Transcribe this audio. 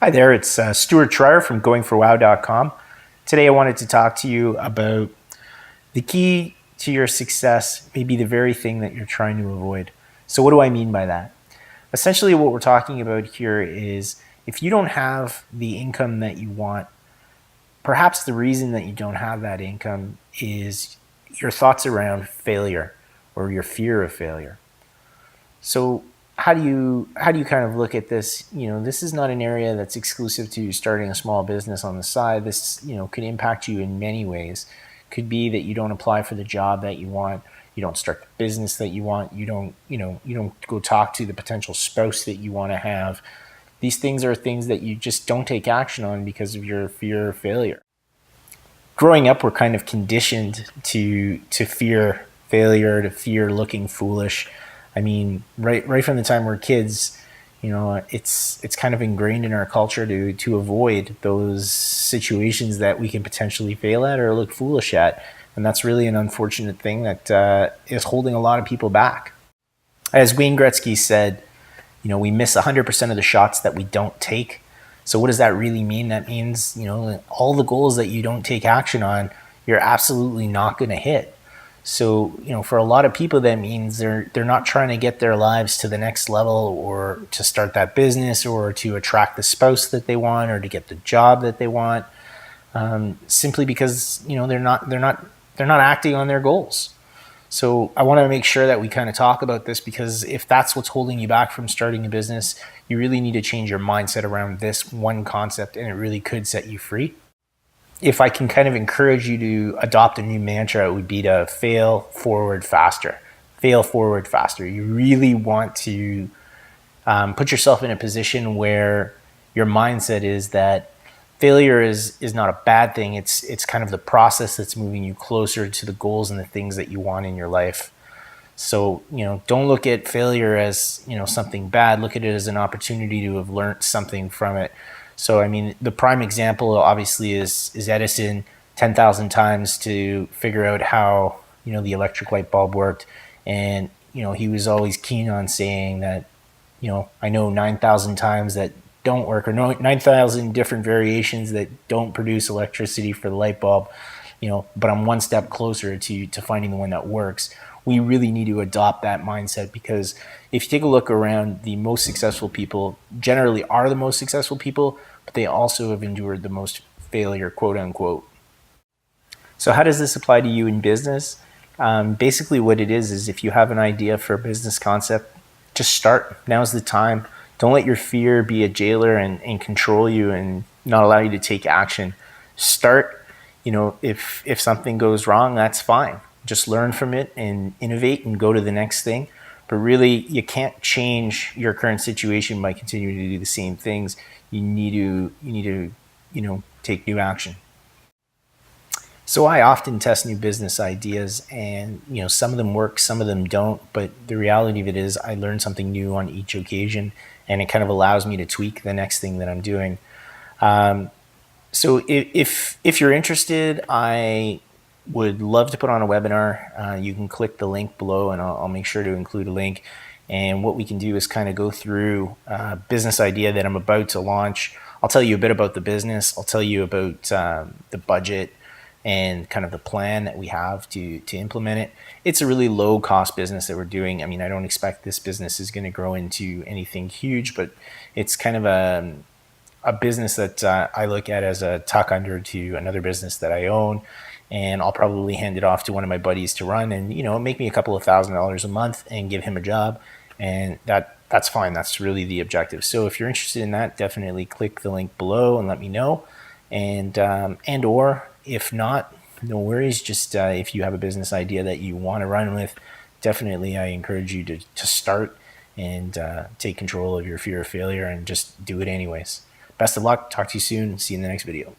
Hi there, it's Stuart Trier from goingforwow.com. Today I wanted to talk to you about the key to your success, maybe the very thing that you're trying to avoid. So what do I mean by that? Essentially what we're talking about here is if you don't have the income that you want, perhaps the reason that you don't have that income is your thoughts around failure or your fear of failure. So how do you kind of look at this? This is not an area that's exclusive to starting a small business on the side. This, could impact you in many ways. Could be that you don't apply for the job that you want, you don't start the business that you want, you don't go talk to the potential spouse that you want to have. These things are things that you just don't take action on because of your fear of failure. Growing up, we're kind of conditioned to fear failure, to fear looking foolish. I mean, right from the time we're kids, it's kind of ingrained in our culture to avoid those situations that we can potentially fail at or look foolish at, and that's really an unfortunate thing that is holding a lot of people back. As Wayne Gretzky said, we miss 100% of the shots that we don't take. So what does that really mean? That means, all the goals that you don't take action on, you're absolutely not going to hit. So, for a lot of people, that means they're not trying to get their lives to the next level or to start that business or to attract the spouse that they want or to get the job that they want, simply because, they're not acting on their goals. So I want to make sure that we kind of talk about this, because if that's what's holding you back from starting a business, you really need to change your mindset around this one concept, and it really could set you free. If I can kind of encourage you to adopt a new mantra, it would be to fail forward faster. Fail forward faster. You really want to put yourself in a position where your mindset is that failure is not a bad thing. It's kind of the process that's moving you closer to the goals and the things that you want in your life. So, don't look at failure as, something bad. Look at it as an opportunity to have learned something from it. So, I mean, the prime example obviously is Edison, 10,000 times to figure out how, the electric light bulb worked. And, he was always keen on saying that, I know 9,000 times that don't work, or 9,000 different variations that don't produce electricity for the light bulb, but I'm one step closer to finding the one that works. We really need to adopt that mindset, because if you take a look around, the most successful people generally are the most successful people, but they also have endured the most failure, quote unquote. So how does this apply to you in business? Basically what it is if you have an idea for a business concept, just start. Now's the time. Don't let your fear be a jailer and control you and not allow you to take action. Start. If something goes wrong, that's fine. Just learn from it and innovate and go to the next thing. But really, you can't change your current situation by continuing to do the same things. You need to take new action. So I often test new business ideas, and some of them work, some of them don't. But the reality of it is, I learn something new on each occasion, and it kind of allows me to tweak the next thing that I'm doing. So if you're interested, I would love to put on a webinar. You can click the link below, and I'll make sure to include a link. And what we can do is kind of go through a business idea that I'm about to launch. I'll tell you a bit about the business. I'll tell you about the budget and kind of the plan that we have to implement it. It's a really low cost business that we're doing. I mean, I don't expect this business is going to grow into anything huge, but it's kind of a business that I look at as a tuck under to another business that I own, and I'll probably hand it off to one of my buddies to run, and make me a couple of $1,000s a month and give him a job, and that's fine. That's really the objective. So if you're interested in that, definitely click the link below and let me know, and or if not, no worries. Just if you have a business idea that you want to run with, definitely I encourage you to start and take control of your fear of failure and just do it anyways. Best of luck. Talk to you soon. See you in the next video.